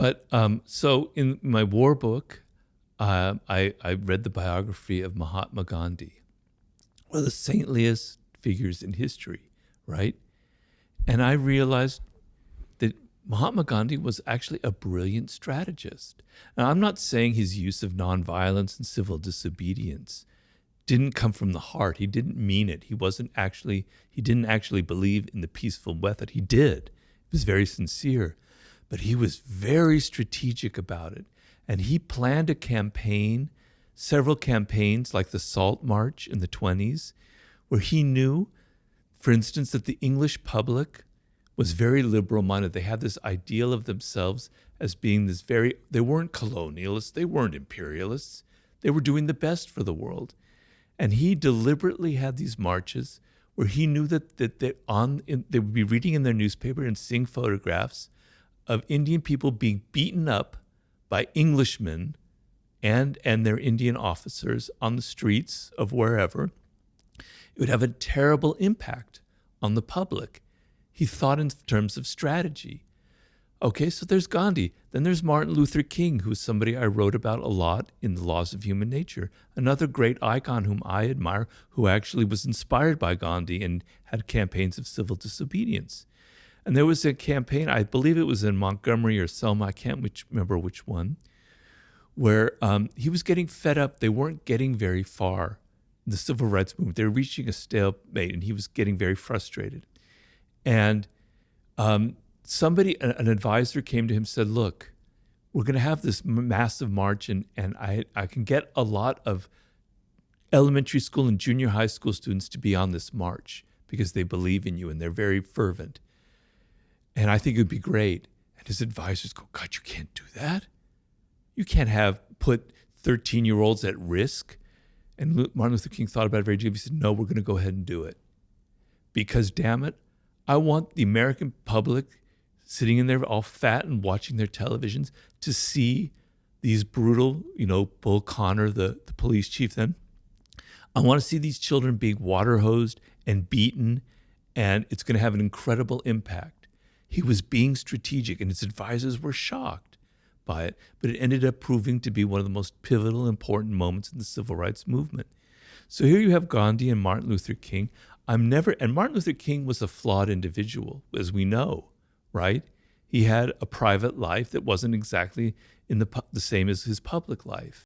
But so in my war book, I read the biography of Mahatma Gandhi, one of the saintliest figures in history, right? And I realized that Mahatma Gandhi was actually a brilliant strategist. Now, I'm not saying his use of nonviolence and civil disobedience didn't come from the heart. He didn't mean it. He didn't actually believe in the peaceful method. He did. He was very sincere, but he was very strategic about it. And he planned a campaign, several campaigns like the Salt March in the 20s, where he knew, for instance, that the English public was very liberal-minded. They had this ideal of themselves as being they weren't colonialists, they weren't imperialists. They were doing the best for the world. And he deliberately had these marches where he knew that they would be reading in their newspaper and seeing photographs of Indian people being beaten up by Englishmen and their Indian officers on the streets of wherever. It would have a terrible impact on the public. He thought in terms of strategy. Okay, so there's Gandhi. Then there's Martin Luther King, who's somebody I wrote about a lot in The Laws of Human Nature. Another great icon whom I admire, who actually was inspired by Gandhi and had campaigns of civil disobedience. And there was a campaign, I believe it was in Montgomery or Selma, I can't remember which one, where he was getting fed up. They weren't getting very far in the civil rights movement. They were reaching a stalemate, and he was getting very frustrated. And an advisor came to him and said, look, we're going to have this massive march, and I can get a lot of elementary school and junior high school students to be on this march because they believe in you and they're very fervent. And I think it would be great. And his advisors go, God, you can't do that. You can't put 13-year-olds at risk. And Martin Luther King thought about it very deeply. He said, no, we're going to go ahead and do it. Because, damn it, I want the American public sitting in there all fat and watching their televisions to see these brutal, Bull Connor, the police chief then. I want to see these children being water hosed and beaten, and it's going to have an incredible impact. He was being strategic, and his advisors were shocked by it, but it ended up proving to be one of the most pivotal, important moments in the civil rights movement. So here you have Gandhi and Martin Luther King. And Martin Luther King was a flawed individual, as we know, right? He had a private life that wasn't exactly the same as his public life.